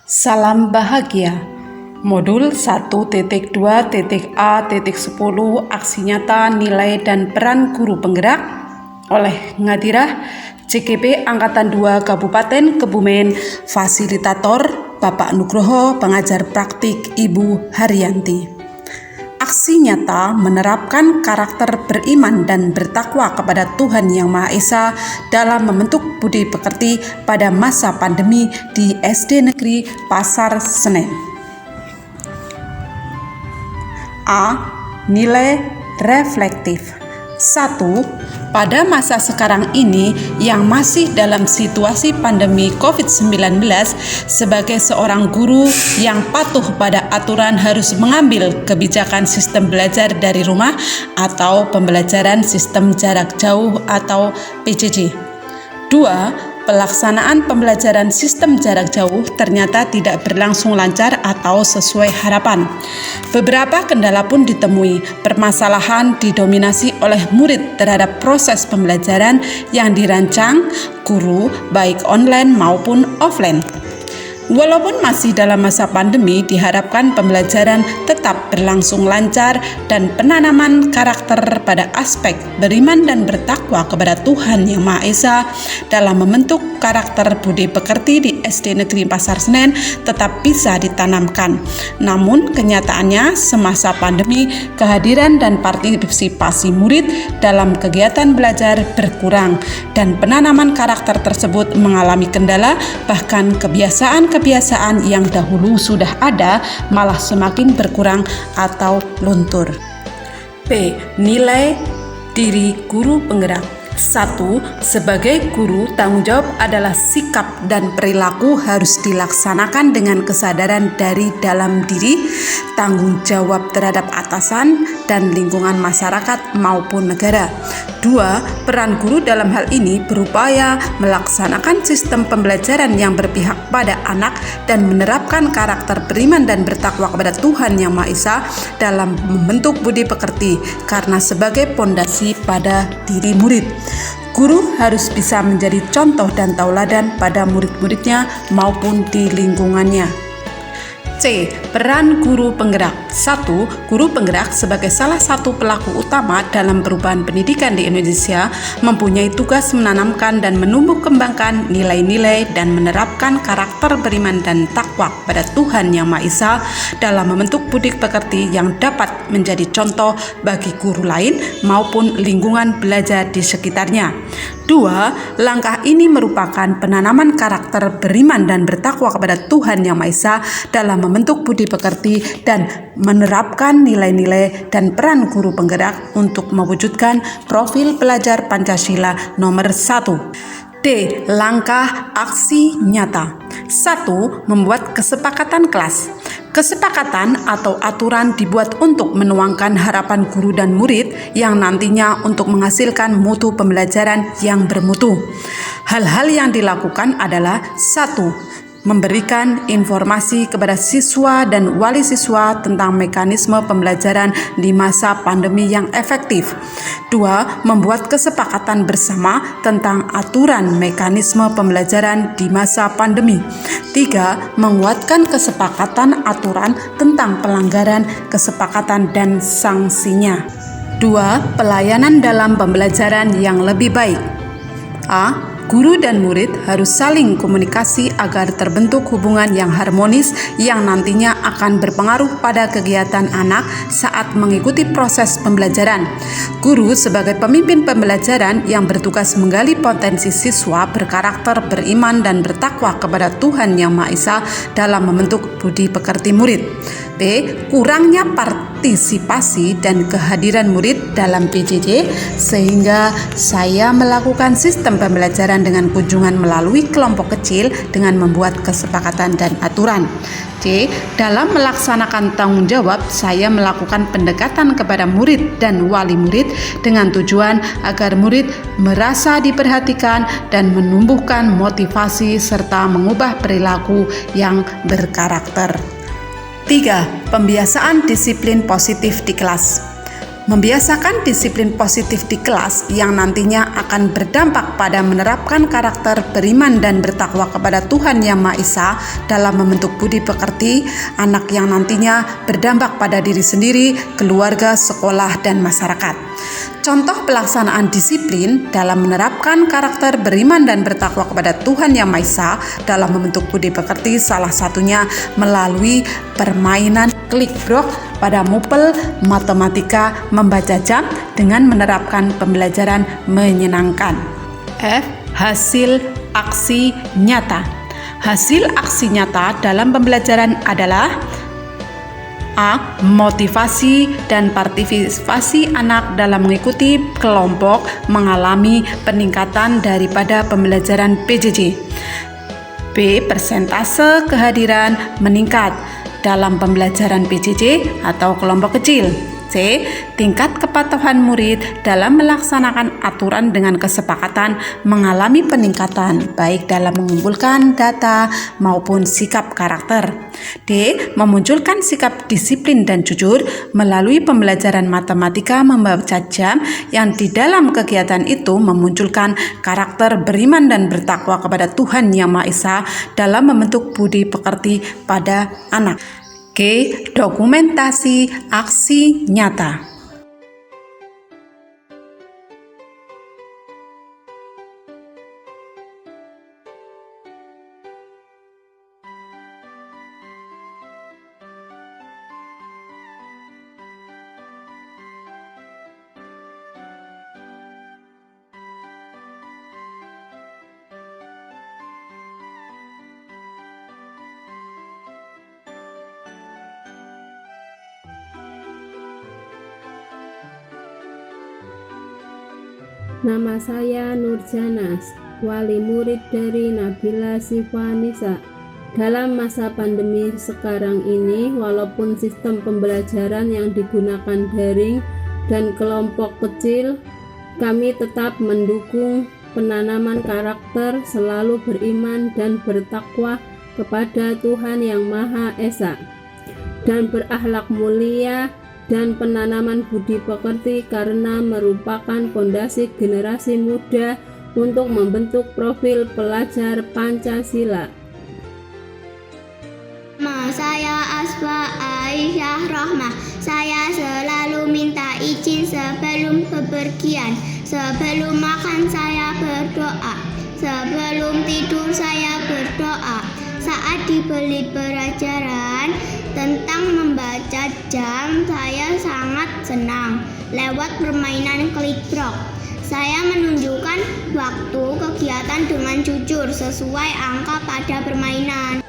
Salam bahagia. Modul 1.2.A.10 Aksi Nyata, Nilai dan Peran Guru Penggerak oleh Ngadirah CGP Angkatan 2 Kabupaten Kebumen. Fasilitator Bapak Nugroho, pengajar praktik Ibu Haryanti. Aksi nyata menerapkan karakter beriman dan bertakwa kepada Tuhan Yang Maha Esa dalam membentuk budi pekerti pada masa pandemi di SD Negeri Pasar Senen. A. Nilai reflektif. 1. Pada masa sekarang ini yang masih dalam situasi pandemi COVID-19, sebagai seorang guru yang patuh pada aturan harus mengambil kebijakan sistem belajar dari rumah atau pembelajaran sistem jarak jauh atau PJJ. 2. Pelaksanaan pembelajaran sistem jarak jauh ternyata tidak berlangsung lancar atau sesuai harapan. Beberapa kendala pun ditemui. Permasalahan didominasi oleh murid terhadap proses pembelajaran yang dirancang guru baik online maupun offline. Walaupun masih dalam masa pandemi, diharapkan pembelajaran tetap berlangsung lancar dan penanaman karakter pada aspek beriman dan bertakwa kepada Tuhan Yang Maha Esa dalam membentuk karakter budi pekerti di SD Negeri Pasar Senen tetap bisa ditanamkan. Namun kenyataannya semasa pandemi, kehadiran dan partisipasi murid dalam kegiatan belajar berkurang dan penanaman karakter tersebut mengalami kendala, bahkan kebiasaan yang dahulu sudah ada malah semakin berkurang atau luntur. B. Nilai diri guru penggerak. 1. Sebagai guru, tanggung jawab adalah sikap dan perilaku harus dilaksanakan dengan kesadaran dari dalam diri, tanggung jawab terhadap atasan dan lingkungan masyarakat maupun negara. 2. Peran guru dalam hal ini berupaya melaksanakan sistem pembelajaran yang berpihak pada anak dan menerapkan karakter beriman dan bertakwa kepada Tuhan Yang Maha Esa dalam membentuk budi pekerti, karena sebagai pondasi pada diri murid. Guru harus bisa menjadi contoh dan tauladan pada murid-muridnya maupun di lingkungannya. C. Peran guru penggerak. 1. Guru penggerak sebagai salah satu pelaku utama dalam perubahan pendidikan di Indonesia mempunyai tugas menanamkan dan menumbuh kembangkan nilai-nilai dan menerapkan karakter beriman dan takwa pada Tuhan Yang Maha Esa dalam membentuk budi pekerti yang dapat menjadi contoh bagi guru lain maupun lingkungan belajar di sekitarnya. 2. Langkah ini merupakan penanaman karakter beriman dan bertakwa kepada Tuhan Yang Maha Esa dalam membentuk budi pekerti dan menerapkan nilai-nilai dan peran guru penggerak untuk mewujudkan profil pelajar Pancasila nomor 1. D. Langkah aksi nyata. 1. Membuat kesepakatan kelas. Kesepakatan atau aturan dibuat untuk menuangkan harapan guru dan murid yang nantinya untuk menghasilkan mutu pembelajaran yang bermutu. Hal-hal yang dilakukan adalah 1. Memberikan informasi kepada siswa dan wali siswa tentang mekanisme pembelajaran di masa pandemi yang efektif. 2. Membuat kesepakatan bersama tentang aturan mekanisme pembelajaran di masa pandemi. 3. Menguatkan kesepakatan aturan tentang pelanggaran kesepakatan dan sanksinya. 2. Pelayanan dalam pembelajaran yang lebih baik. A. Guru dan murid harus saling komunikasi agar terbentuk hubungan yang harmonis yang nantinya akan berpengaruh pada kegiatan anak saat mengikuti proses pembelajaran. Guru sebagai pemimpin pembelajaran yang bertugas menggali potensi siswa berkarakter beriman dan bertakwa kepada Tuhan Yang Maha Esa dalam membentuk budi pekerti murid. B. Kurangnya partisipasi dan kehadiran murid dalam PJJ sehingga saya melakukan sistem pembelajaran dengan kunjungan melalui kelompok kecil dengan membuat kesepakatan dan aturan. C. Dalam melaksanakan tanggung jawab, saya melakukan pendekatan kepada murid dan wali murid dengan tujuan agar murid merasa diperhatikan dan menumbuhkan motivasi serta mengubah perilaku yang berkarakter. 3. Pembiasaan disiplin positif di kelas. Membiasakan disiplin positif di kelas yang nantinya akan berdampak pada menerapkan karakter beriman dan bertakwa kepada Tuhan Yang Maha Esa dalam membentuk budi pekerti anak yang nantinya berdampak pada diri sendiri, keluarga, sekolah, dan masyarakat. Contoh pelaksanaan disiplin dalam menerapkan karakter beriman dan bertakwa kepada Tuhan Yang Maha Esa dalam membentuk budi pekerti salah satunya melalui permainan klikbrok pada Mupel Matematika membaca jam dengan menerapkan pembelajaran menyenangkan. F. Hasil aksi nyata. Hasil aksi nyata dalam pembelajaran adalah A. Motivasi dan partisipasi anak dalam mengikuti kelompok mengalami peningkatan daripada pembelajaran PJJ. B. Persentase kehadiran meningkat dalam pembelajaran PJJ atau kelompok kecil. C. Tingkat kepatuhan murid dalam melaksanakan aturan dengan kesepakatan mengalami peningkatan baik dalam mengumpulkan data maupun sikap karakter. D. Memunculkan sikap disiplin dan jujur melalui pembelajaran matematika membaca jam yang di dalam kegiatan itu memunculkan karakter beriman dan bertakwa kepada Tuhan Yang Maha Esa dalam membentuk budi pekerti pada anak. G. Dokumentasi aksi nyata. Nama saya Nurjanas, wali murid dari Nabila Sifanisa. Dalam masa pandemi sekarang ini, walaupun sistem pembelajaran yang digunakan daring dan kelompok kecil, kami tetap mendukung penanaman karakter selalu beriman dan bertakwa kepada Tuhan Yang Maha Esa, dan berakhlak mulia dan penanaman budi pekerti karena merupakan fondasi generasi muda untuk membentuk profil pelajar Pancasila. Nama saya Asfa Aisyah Rohmah. Saya selalu minta izin sebelum bepergian. Sebelum makan saya berdoa. Sebelum tidur saya berdoa. Saat diberi pelajaran tentang membaca jam, saya sangat senang. Lewat permainan klikbrok, saya menunjukkan waktu kegiatan dengan jujur sesuai angka pada permainan.